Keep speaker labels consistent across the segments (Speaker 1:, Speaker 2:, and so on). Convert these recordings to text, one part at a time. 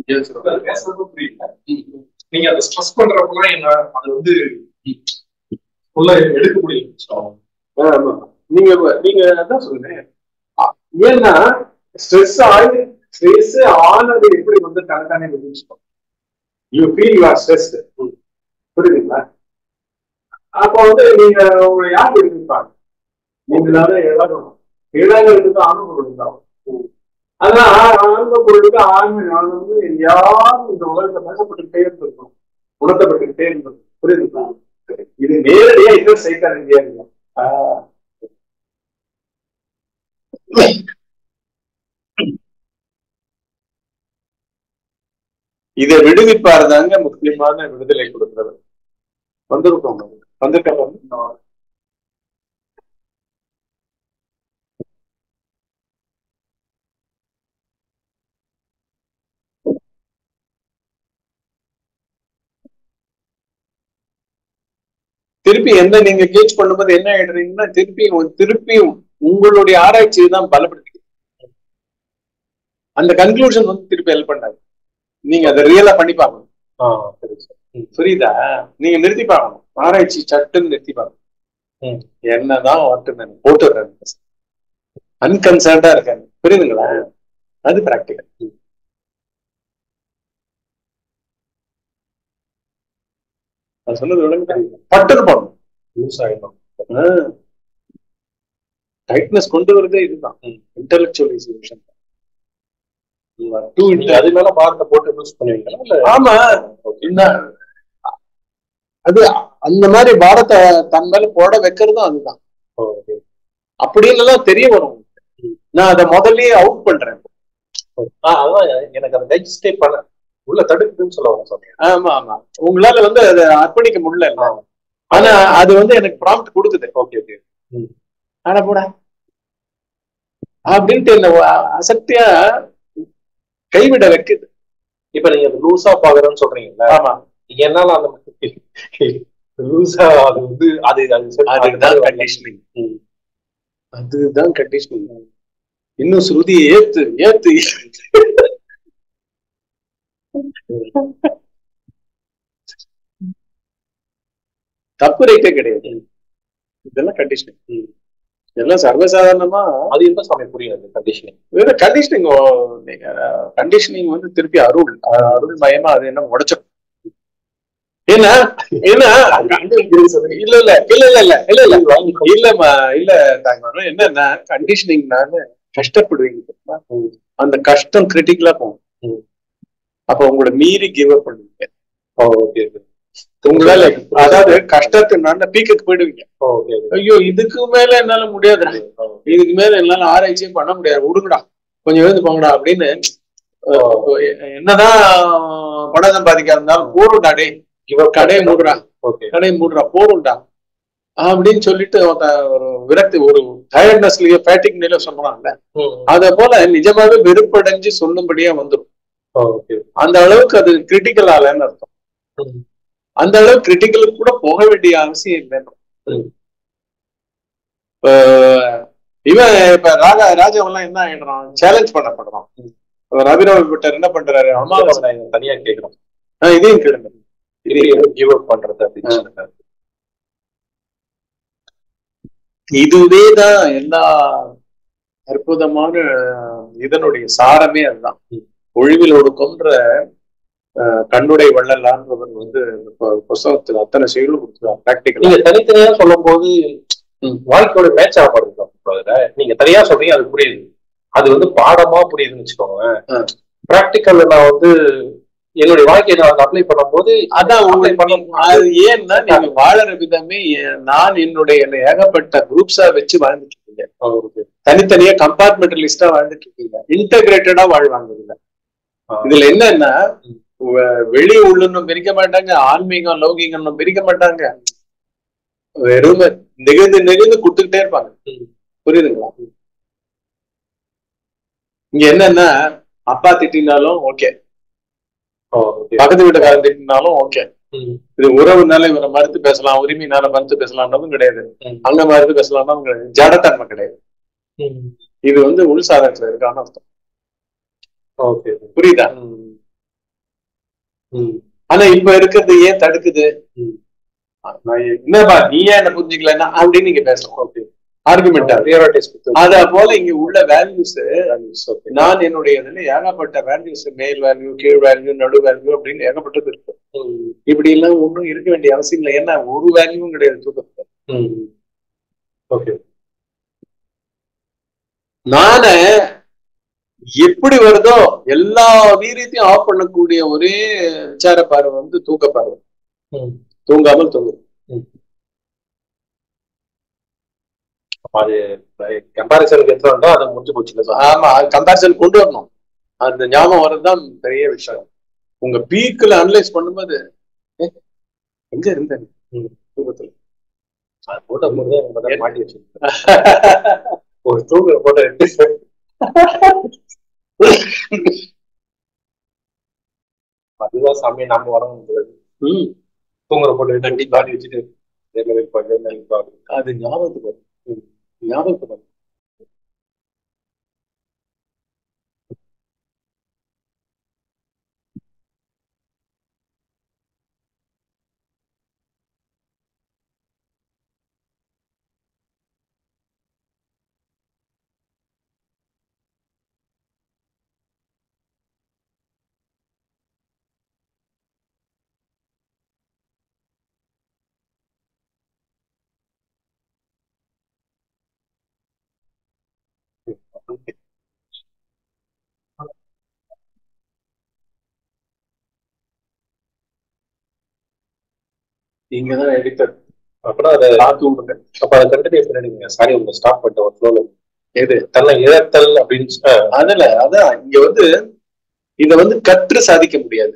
Speaker 1: புரியல. நீங்க அதை ஸ்ட்ரெஸ் பண்றப்பெல்லாம் என்ன அது வந்து எடுக்க முடியும். நீங்க நீங்க அதான் சொல்லுங்க. ஏன்னா ஸ்ட்ரெஸ் ஆனது எப்படி வந்து தனத்தானே முடிச்சுக்கோம். You feel you are stressed. புரியுதுங்களா? அப்ப வந்து நீங்க உங்களை யார் எடுத்துப்பாங்க? நீங்களால இளைஞர்களுக்கு ஆன்ம பொருள் தான். அதான் ஆன்ம பொருளுக்கு ஆன்ம வந்து யாரும் இந்த உலகத்தை பேசப்பட்டுக்கிட்டே இருந்திருக்கும், உணர்த்தப்பட்டுக்கிட்டே இருந்திருக்கும். புரியுதுங்களா? இது நேரடியா இன்னும் சைக்காலஜியா இல்லை. இதை விடுவிப்பாரு தாங்க முக்கியமான விடுதலை கொடுக்கிறது. வந்திருக்கோம் வந்துருக்க திருப்பி என்ன நீங்க கேட்ச் பண்ணும்போது என்ன ஆயிடுறீங்கன்னா திருப்பியும் உங்களுடைய ஆராய்ச்சியை தான் பலப்படுத்தி அந்த கன்க்ளூஷன் வந்து திருப்பி ஹெல்ப் பண்ணாது. நீங்க அதை ரியலா பண்ணி பார்க்கணும். புரியுதா? நீங்க நிறுத்தி பார்க்கணும். ஆராய்ச்சி சட்டுன்னு நிறுத்தி பார்க்கணும். என்னதான் போட்டுடுறேன் அன்கன்சர்ன்டா இருக்காங்க. புரியுதுங்களா? அது பிராக்டிகல். அது சொன்னது விளங்க பட்டுன்னு போடணும். யூஸ் ஆயிடும். டைட்னஸ் கொண்டு வரதே இதுதான், இன்டெலெக்சுவல் சொல்யூஷன். அது மேல பார்க்க போட்டு யூஸ் பண்ணுவீங்களா? ஆமா, அது அந்த மாதிரி பாரத்தை தன் மேல போட வைக்கிறதும் அதுதான். அப்படின்னு தெரிய வரும். நான் அதை முதல்லயே அவுட் பண்றேன். அதான் எனக்கு அதை டைஜஸ்டே பண்ண உள்ள தடுக்குதுன்னு சொல்லுவாங்க. ஆமா ஆமா, உங்களால அதை அர்ப்பணிக்க முடியல. ஆனா அது எனக்கு ப்ராம்ப்ட் கொடுக்குது. ஓகே ஓகே, ஆனா போட அப்படின்ட்டு என்ன அசக்தியா கைவிட வைக்குது. இப்ப நீங்க லூசா பாக்குறேன்னு சொல்றீங்கல்ல? ஆமா, என்னால அந்த லூசா அது அதுதான் கண்டிஷனிங். அதுதான் கண்டிஷனிங். இன்னும் ஸ்ருதி ஏத்து ஏத்து தப்பு ரைட்டே கிடையாது. இதெல்லாம் கண்டிஷனிங். இதெல்லாம் சர்வசாதாரணமா அது என்ன சமயம் புரியாது. கண்டிஷனிங் கண்டிஷனிங் கண்டிஷனிங் திருப்பி அருள் மயமா அது என்ன உடைச்சிடும். ஏன்னா ஏன்னா இல்ல இல்ல இல்ல இல்ல இல்ல இல்ல இல்ல இல்லம்மா இல்ல தாங்க. என்னன்னா கண்டிஷனிங்னால கஷ்டப்படுவீங்க. அந்த கஷ்டம் கிரிட்டிக்கலா போகும். அப்ப உங்களை மீறி கிவ் அப் பண்ணுவீங்க. உங்களால அதாவது கஷ்டத்தினால பீக்குக்கு போயிடுவீங்க. ஐயோ இதுக்கு மேல என்னால முடியாது, இதுக்கு மேல என்னால ஆராய்ச்சியும் பண்ண முடியாது, விடுங்கடா கொஞ்சம் எழுந்து போங்கடா அப்படின்னு. என்னதான் பணம் சம்பாதிக்க இருந்தாலும் போடுண்டா, டே கடையை மூடுறா, கடையை மூடுறா, போடுண்டா அப்படின்னு சொல்லிட்டு ஒரு விரக்தி, ஒரு டயர்ட்னஸ்லயோ ஃபேட்டிக்லயோ சொல்றாங்கல்ல, அத போல நிஜமாவே வெறுப்படைஞ்சு சொல்லும்படியா வந்துடும். அந்த அளவுக்கு அது கிரிட்டிக்கல் ஆலன்னு அர்த்தம். அந்த அளவுக்கு கிரிட்டிக்கலுக்கு கூட போக வேண்டிய அவசியம் இல்லை. இவன் இப்ப ராஜாவெல்லாம் என்ன ஆயிடுறான், சேலஞ்ச் பண்ணப்படுறான். ரவிராவ் பட்டர் என்ன பண்றாரு, அமாவாசை தனியா கேட்கிறோம், இதையும் கேளுங்க, இதையும் கிவ் அப் பண்றது அப்படின்னு சொல்றாரு. இதுவேதான் எல்லா அற்புதமான இதனுடைய சாரமே அதுதான். ஒழிவில் ஒடுக்கம்ன்ற கண்ணுடை வள்ளலான்றவர் புஸ்தகத்துல அத்தனை செயலும் கொடுத்துருவாங்க. பிராக்டிகல் நீங்க தனித்தனியா சொல்லும் போது வாழ்க்கையோட மேட்ச் ஆகப்படுது. நீங்க தனியா சொல்றீங்க, அது புரியுது, அது பாடமா புரியுதுன்னு வச்சுக்கோங்க. பிராக்டிக்கல் நான் என்னுடைய வாழ்க்கையை நான் அப்ளை பண்ணும் போது அதான் அது ஏன்னா நீங்க வாழற விதமே, நான் என்னுடைய ஏகப்பட்ட குரூப்ஸா வச்சு வாழ்ந்துட்டு இருக்கீங்க, தனித்தனியா கம்பார்ட்மெண்டலிஸ்டா வாழ்ந்துட்டு இருக்கீங்க, இன்டகிரேட்டடா வாழ்வாங்க. இதுல என்னன்னா வெளி உள்ளுன்னு பிரிக்க மாட்டாங்க, ஆன்மீகம் லௌகிகம் பிரிக்க மாட்டாங்க, வெறும் நெகிழ்ந்து நெகிழ்ந்து கொடுத்துக்கிட்டே இருப்பாங்க. புரியுதுங்களா? இங்க என்னன்னா அப்பா திட்டினாலும் ஓகே, பக்கத்து வீட்டுக்காரன் திட்டினாலும் ஓகே, இது உறவுனால இவரை மறுத்து பேசலாம், உரிமையினால மறுத்து பேசலாம்னதும் கிடையாது, அங்க மறுத்து பேசலாம்னாலும் கிடையாது, ஜடத்தன்மை கிடையாது. இது உள்சாரத்துல இருக்கான அர்த்தம். புரியுதா? ஆனா இப்ப இருக்கிறது ஏன் தடுக்குது? என்னப்பா நீ ஏன் என்ன புரிஞ்சுக்கலன்னா அப்படின்னு நீங்க பேசலாம். ஆர்குமெண்ட் அத போல இங்க உள்ள வேல்யூஸ் நான் என்னுடைய இதுல ஏகப்பட்ட வேல்யூஸ், மேல் வேல்யூ, கீழ் வேல்யூ, நடு வேல்யூ அப்படின்னு ஏகப்பட்டது இருக்கு. இப்படி எல்லாம் ஒன்றும் இருக்க வேண்டிய அவசியம் இல்லை. ஏன்னா ஒரு வேல்யூவும் கிடையாது தூக்கத்துல. நான எப்படி வருதோ எல்லா வீரியத்தையும் ஆஃப் பண்ணக்கூடிய ஒரே விசார பார்வை வந்து தூக்க பார்வை. தூங்காமல் தூங்கும். அது கம்பாரிசனுக்கு எடுத்து அதை முடிஞ்சு போச்சு. ஆமா, கம்பாரிசன் கொண்டு வரணும். அந்த ஞாபகம் வர்றதுதான் பெரிய விஷயம். உங்க பீக்ல அனலைஸ் பண்ணும்போது எங்க இருந்தேன் தூக்கத்துல மாட்டி வச்சு ஒரு தூங்குற போட்டோ எடுத்து அதுதான் சாமி நாம வரணும். தூங்குற போட்டோ எடுத்து மாட்டி வச்சுட்டு அது ஞாபகத்துக்கு வரும். ஞாபகத்துக்கு வரும். நீங்கதான் எடிட்டர். அப்பதான் அதை பார்த்து விடுங்க. அப்ப அதை கண்டினியூ பண்ணிடுங்க. சாரி, உங்க ஸ்டாப் பண்ணிட்ட ஒரு ஃப்ளோல எது தன்னை இழத்தல் அப்படின்னு. அதுல அதான் இங்க வந்து இத வந்து கற்று சாதிக்க முடியாது.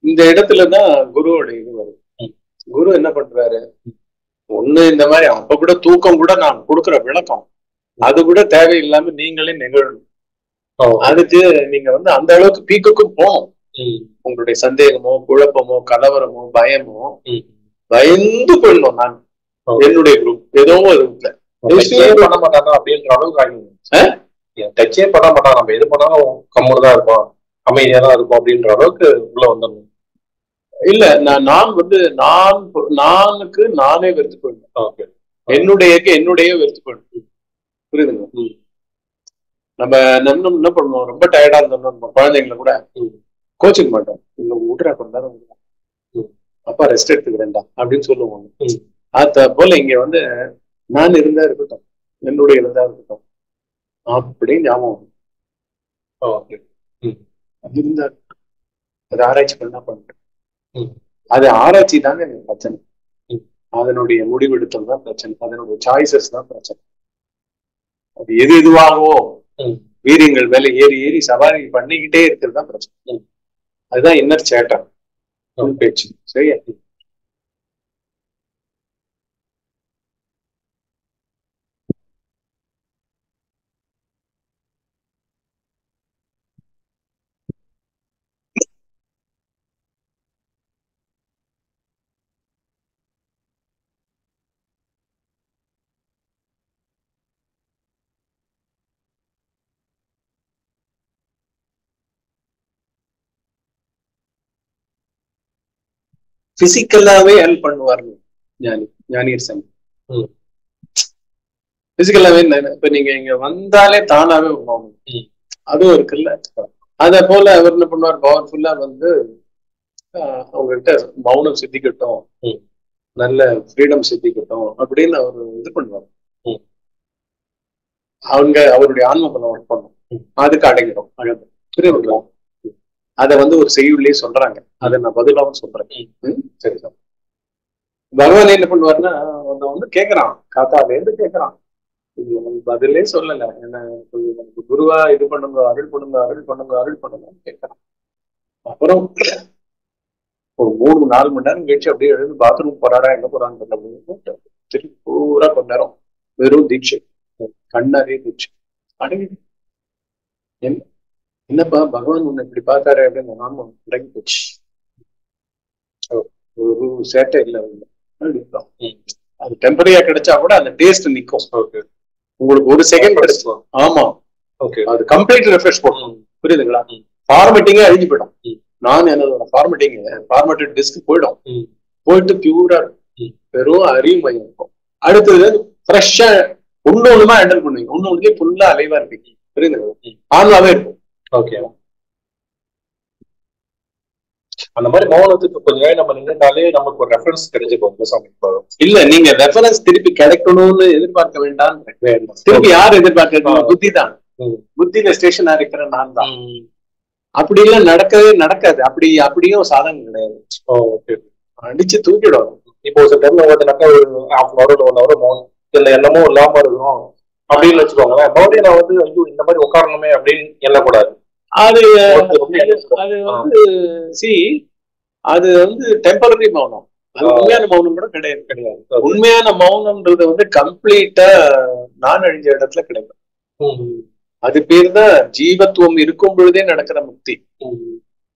Speaker 1: இந்த இடத்துலதான் குருவோட இது வரும். குரு என்ன பண்றாரு, ஒண்ணு இந்த மாதிரி அப்ப கூட தூக்கம் கூட நான் கொடுக்குற விளக்கம் அது கூட தேவையில்லாம நீங்களே நிகழணும். அதுக்கு நீங்க வந்து அந்த அளவுக்கு பீக்குக்கும் போகணும். உங்களுடைய சந்தேகமோ, குழப்பமோ, கலவரமோ, பயமோ பயந்து போயிடணும். நான் என்னுடைய குரூப் ஏதோ பண்ண மாட்டாங்க அப்படின்ற அளவுக்கு டச்சே பண்ண மாட்டாங்க. நம்ம எது பண்ணாலும் கம்முதான் இருப்போம், அமைதியா தான் இருக்கும் அப்படின்ற அளவுக்கு உள்ள வந்துடணும். இல்ல நான் வந்து நானுக்கு நானே வெறுத்து போயிடுவேன். என்னுடைய வெறுத்து போயிடுவேன். புரியுதுங்க? நம்ம என்ன பண்ணுவோம், ரொம்ப டயர்டா இருந்தோம்னா நம்ம குழந்தைங்களை கூட கோச்சிக்க மாட்டோம். இங்க விட்டுறா கொஞ்ச நேரம், அப்பா ரெஸ்ட் எடுத்துக்கிறேன்டா அப்படின்னு சொல்லுவாங்க. அத போல இங்க வந்து நான் இருந்தா இருக்கட்டும், என்னுடைய இருந்தா இருக்கட்டும் அப்படின்னு ஞாபகம் இருந்தா அது ஆராய்ச்சி பண்ணா பண்ணிட்டேன். அது ஆராய்ச்சி தாங்க எனக்கு பிரச்சனை. அதனுடைய முடிவெடுத்தல் தான் பிரச்சனை. அதனுடைய சாய்ஸஸ் தான் பிரச்சனை. அது எது எதுவாகவோ வீரியங்கள் மேல ஏறி ஏறி சவாரி பண்ணிக்கிட்டே இருக்கிறது தான் பிரச்சனை. அதுதான் இன்னர் சேட்டம் பேச்சு. சரியா? பிசிக்கலாவே ஹெல்ப் பண்ணுவாரு ஞானியர் சாமி. பிசிக்கலாவே இப்ப நீங்க இங்க வந்தாலே தானாவே அதுவும் இருக்குல்ல. அத போல அவர் என்ன பண்ணுவார், பவர்ஃபுல்லா வந்து அவங்ககிட்ட மௌனம் சித்திக்கட்டும், நல்ல ஃப்ரீடம் சித்திக்கட்டும் அப்படின்னு அவர் இது பண்ணுவார். அவங்க அவருடைய ஆன்ம பலம் ஒர்க் பண்ணும், அதுக்கு அடைக்கிறோம். அழகு புரியுங்களா? அதை வந்து ஒரு செய்யுள்ளே சொல்றாங்க, அதை நான் பதிலாவும் சொல்றேன். சரி சார். பகவான் என்ன பண்ணுவாருன்னா வந்து கேட்கறான், காத்தால இருந்து கேட்கறான், பதிலே சொல்லல. என்ன குருவா இது பண்ணுங்க, அருள் பண்ணுங்க, அருள் பண்ணுங்க, அருள் பண்ணுங்கன்னு கேட்கறான். அப்புறம் ஒரு 3-4 மணி நேரம் கழிச்சு அப்படியே எழுந்து பாத்ரூம் போறாரா எங்க போறான்னு தெரியல, திருப்பி பூரா கொஞ்ச நேரம் வெறும் தீட்சை, கண்ணாரே தீட்சை. அடங்கி என்னப்பா பகவான் உன்னை இப்படி பார்த்தாரு அப்படின்னு நாம அடங்கி போச்சு. ஒரு சேட்டை இல்லை அப்படின்றான். அது டெம்பரரியா கிடைச்சா கூட அந்த டேஸ்ட் நிக்கும் உங்களுக்கு ஒரு செகண்ட் கிடைக்கும். ஆமா, அது கம்ப்ளீட் ரெஃப்ரெஷ் பண்ணும். புரியுதுங்களா? ஃபார்மேட்டிங்கே அழிஞ்சு போயிடும். நான் என்னோட ஃபார்மேட்டட் டிஸ்க் போயிடும், போயிட்டு பியூரா வெறும் அறிவு மையம் இருக்கும். அடுத்தது ஃப்ரெஷ்ஷா ஒண்ணு ஹேண்டில் பண்ணுவீங்க, ஒண்ணு ஃபுல்லா அலைவா இருப்பீங்க, புரியுது, ஆன்லாவே இருக்கும். ஓகே, அந்த மாதிரி மௌனத்துக்கு கொஞ்ச நேரம் நம்ம நின்றுட்டாலே நமக்கு ஒரு ரெஃபரன்ஸ் தெரிஞ்சுக்கோங்க. இல்ல நீங்க ரெஃபரன்ஸ் திருப்பி கிடைக்கணும்னு எதிர்பார்க்க வேண்டாம். திருப்பி யார் எதிர்பார்க்க? புத்தி தான். புத்தியில ஸ்டேஷனா இருக்கிற நான் தான். அப்படி எல்லாம் நடக்காது. அப்படியும் சாதகம் கிடையாது. அடிச்சு தூக்கிடும். இப்போ ஒரு டைம்ல பார்த்தீங்கன்னாக்கா ஒரு ஹாஃப் அன் அவர் 1 ஹவர் மௌனம், இல்ல என்னமோ இல்லாம இருக்கணும் அப்படின்னு வச்சுக்கோங்களேன். மறுபடியும் நான் வந்து ஐயோ இந்த மாதிரி உட்காரணுமே அப்படின்னு எண்ணக்கூடாது. அது அது வந்து டெம்பரரி மௌனம். அது உண்மையான மௌனம் கூட கிடையாது. உண்மையான மௌனம்ன்றது வந்து கம்ப்ளீட்டா நான் அழிஞ்ச இடத்துல கிடைக்கும். அது பேர் தான் ஜீவத்துவம் இருக்கும் பொழுதே நடக்கிற முக்தி.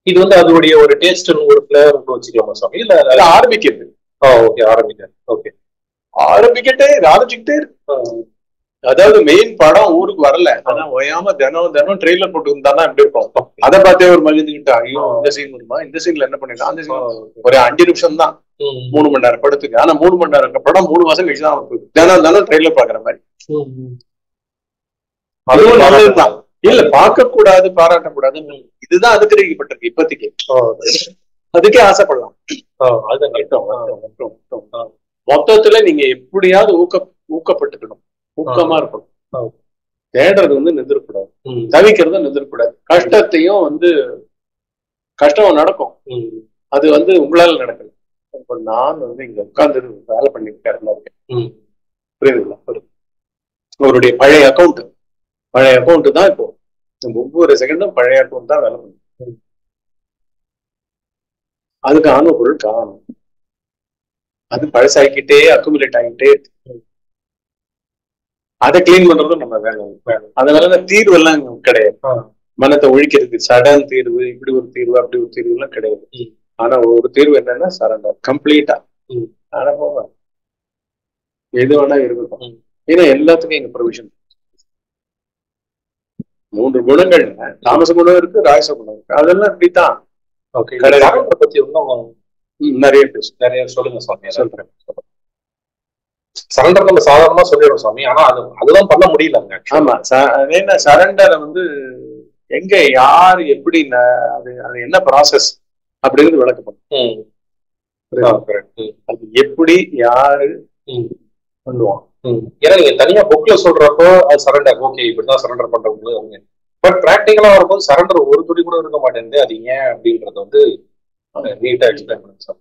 Speaker 1: இது வந்து அதோடைய ஒரு டேஸ்ட், ஒரு பிளேவர் வச்சுக்கலாமா சுவாமி? இல்ல ஆரம்பிக்கிறது. ஆரம்பிச்சுக்கிட்டே அதாவது மெயின் படம் ஊருக்கு வரல, ஆனா ஓயாம தினம் ட்ரெய்லர் போட்டு இருந்தானா எப்படி இருக்கும்? அதை பார்த்தே ஒரு மகிழ்ந்துகிட்டு ஐயோ இந்த சீன் வருமா, இந்த சீன்ல என்ன பண்ணிருக்கான், அந்த சீன் ஒரு 5 நிமிஷம் தான் 3 மணி நேரம் படத்துக்கு. ஆனா 3 மணி நேரம் படம் 3 மாசம் கழிச்சு தான் தினம் ட்ரெய்லர் பாக்குற மாதிரி. அதுவும் நல்லதுதான். இல்ல பார்க்க கூடாது, பாராட்டக்கூடாது, இதுதான் அதிகரிக்கப்பட்டிருக்கு இப்போதைக்கு. அதுக்கே ஆசைப்படலாம். மொத்தத்துல நீங்க எப்படியாவது ஊக்கப்பட்டுக்கணும், ஊக்கமா இருக்கணும். தேடுறது வந்து நின்றுக்கூடாது, தவிக்கிறது நின்றுக்கூடாது. கஷ்டத்தையும் வந்து கஷ்டம் நடக்கும், அது வந்து உங்களால நடக்கல. இப்ப நான் வந்து இங்க உட்கார்ந்து வேலை பண்ணிட்டு இருக்கேன், புரியுதுங்களா? அவருடைய பழைய அக்கௌண்ட் தான் இப்போ ஒவ்வொரு செகண்டும் பழைய அக்கௌண்ட் தான் வேலை பண்ணும். அதுக்கு ஆன பொருள் காணும், அது பழசாகிக்கிட்டே அக்குமுலேட் ஆகிட்டே அதை கிளீன் பண்றதும் நம்ம வேலை. அதனால தீர்வு எல்லாம் கிடையாது. மனத்தை ஒழிக்கிறது சடன் தீர்வு, இப்படி ஒரு தீர்வு அப்படி ஒரு தீர்வு எல்லாம் கிடையாது. ஆனா ஒரு தீர்வு என்னன்னா சரண்டர், கம்ப்ளீட்டா. ஆனா போவா எது வேணா இருக்கட்டும், ஏன்னா எல்லாத்துக்கும் எங்க ப்ரொவிஷன். 3 குணங்கள், தாமச குணம் இருக்கு, ராஜச குணம் இருக்கு, அதெல்லாம் இப்படித்தான். பத்தி நிறைய சொல்லுங்க சுவாமி. சொல்றேன். சரண்டர் நம்ம சாதாரணமா சொல்லிடுறோம் சுவாமி, ஆனா அதுதான் பண்ண முடியல. ஆமா, சரண்டரை வந்து எங்க யாரு எப்படி அது என்ன ப்ராசஸ் அப்படிங்கிறது விளக்கப்படும். அது எப்படி யாரு பண்ணுவான். ஏன்னா நீங்க தனியா புக்ல சொல்றப்போ அது சரண்டர், ஓகே இப்படிதான் சரண்டர் பண்றவங்க. பட் பிராக்டிகலா வரும்போது சரண்டர் ஒரு துளி கூட இருக்க மாட்டேங்குது. அது ஏன் அப்படின்றது வந்து நீட்டா எக்ஸ்பிளைன் பண்ணுங்க சார்.